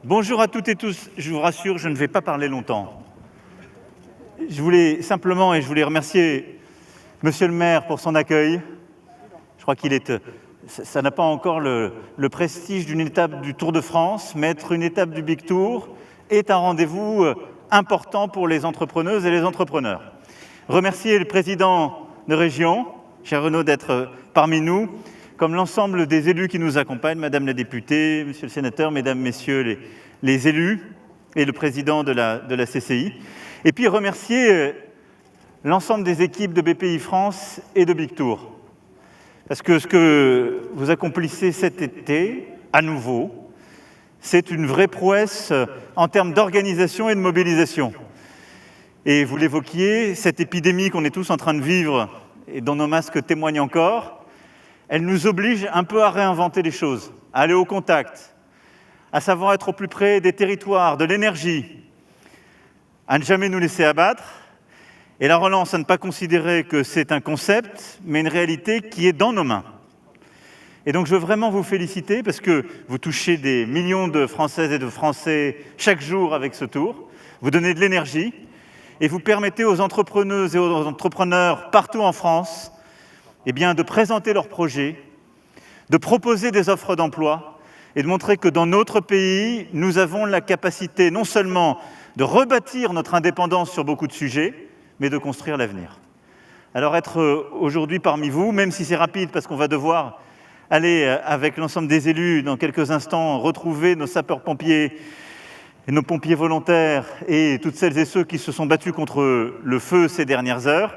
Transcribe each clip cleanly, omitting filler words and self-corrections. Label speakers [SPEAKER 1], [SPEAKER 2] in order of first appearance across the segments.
[SPEAKER 1] Bonjour à toutes et tous, je vous rassure, je ne vais pas parler longtemps. Je voulais simplement, et je voulais remercier Monsieur le maire pour son accueil. Je crois ça n'a pas encore le prestige d'une étape du Tour de France, mais être une étape du Big Tour est un rendez-vous important pour les entrepreneuses et les entrepreneurs. Remercier le président de région, cher Renaud, d'être parmi nous, comme l'ensemble des élus qui nous accompagnent, Madame la députée, Monsieur le sénateur, Mesdames, Messieurs les élus et le président de la CCI. Et puis remercier l'ensemble des équipes de BPI-France et de Big Tour. Parce que ce que vous accomplissez cet été, à nouveau, c'est une vraie prouesse en termes d'organisation et de mobilisation. Et vous l'évoquiez, cette épidémie qu'on est tous en train de vivre et dont nos masques témoignent encore, elle nous oblige un peu à réinventer les choses, à aller au contact, à savoir être au plus près des territoires, de l'énergie, à ne jamais nous laisser abattre, et la relance à ne pas considérer que c'est un concept, mais une réalité qui est dans nos mains. Et donc je veux vraiment vous féliciter parce que vous touchez des millions de Françaises et de Français chaque jour avec ce tour, vous donnez de l'énergie et vous permettez aux entrepreneuses et aux entrepreneurs partout en France de présenter leurs projets, de proposer des offres d'emploi et de montrer que dans notre pays, nous avons la capacité non seulement de rebâtir notre indépendance sur beaucoup de sujets, mais de construire l'avenir. Alors être aujourd'hui parmi vous, même si c'est rapide parce qu'on va devoir aller avec l'ensemble des élus dans quelques instants retrouver nos sapeurs-pompiers et nos pompiers volontaires et toutes celles et ceux qui se sont battus contre le feu ces dernières heures,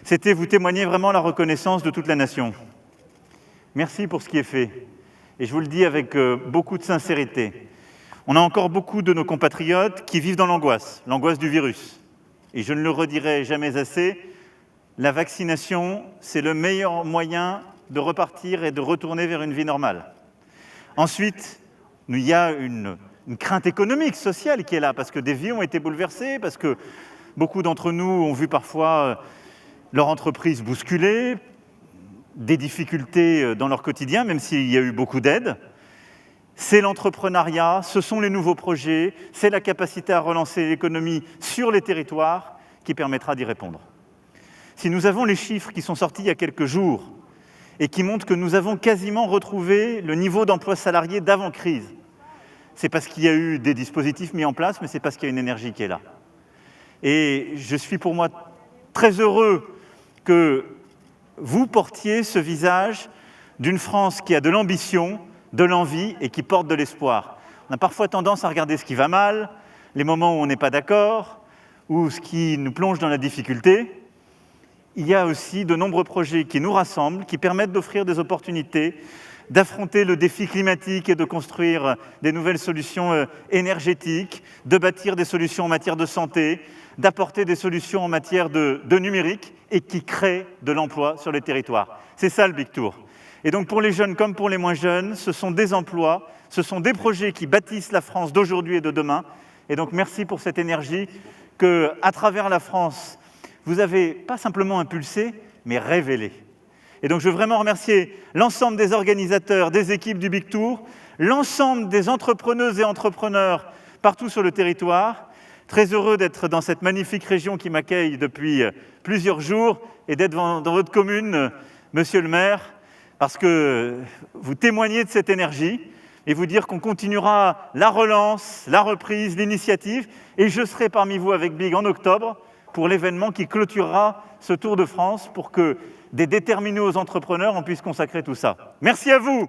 [SPEAKER 1] c'était vous témoigner vraiment la reconnaissance de toute la nation. Merci pour ce qui est fait. Et je vous le dis avec beaucoup de sincérité. On a encore beaucoup de nos compatriotes qui vivent dans l'angoisse du virus. Et je ne le redirai jamais assez, la vaccination, c'est le meilleur moyen de repartir et de retourner vers une vie normale. Ensuite, il y a une crainte économique, sociale qui est là, parce que des vies ont été bouleversées, parce que beaucoup d'entre nous ont vu parfois leur entreprise bousculée, des difficultés dans leur quotidien, même s'il y a eu beaucoup d'aides. C'est l'entrepreneuriat, ce sont les nouveaux projets, c'est la capacité à relancer l'économie sur les territoires qui permettra d'y répondre. Si nous avons les chiffres qui sont sortis il y a quelques jours et qui montrent que nous avons quasiment retrouvé le niveau d'emploi salarié d'avant-crise, c'est parce qu'il y a eu des dispositifs mis en place, mais c'est parce qu'il y a une énergie qui est là. Et je suis pour moi très heureux que vous portiez ce visage d'une France qui a de l'ambition, de l'envie et qui porte de l'espoir. On a parfois tendance à regarder ce qui va mal, les moments où on n'est pas d'accord, ou ce qui nous plonge dans la difficulté. Il y a aussi de nombreux projets qui nous rassemblent, qui permettent d'offrir des opportunités, d'affronter le défi climatique et de construire des nouvelles solutions énergétiques, de bâtir des solutions en matière de santé, d'apporter des solutions en matière de numérique et qui créent de l'emploi sur les territoires. C'est ça le Big Tour. Et donc pour les jeunes comme pour les moins jeunes, ce sont des emplois, ce sont des projets qui bâtissent la France d'aujourd'hui et de demain. Et donc merci pour cette énergie que, à travers la France, vous avez pas simplement impulsée, mais révélée. Et donc je veux vraiment remercier l'ensemble des organisateurs, des équipes du Big Tour, l'ensemble des entrepreneuses et entrepreneurs partout sur le territoire. Très heureux d'être dans cette magnifique région qui m'accueille depuis plusieurs jours et d'être dans votre commune, Monsieur le maire, parce que vous témoignez de cette énergie et vous dire qu'on continuera la relance, la reprise, l'initiative, et je serai parmi vous avec Big en octobre pour l'événement qui clôturera ce Tour de France pour que des déterminés aux entrepreneurs, on puisse consacrer tout ça. Merci à vous.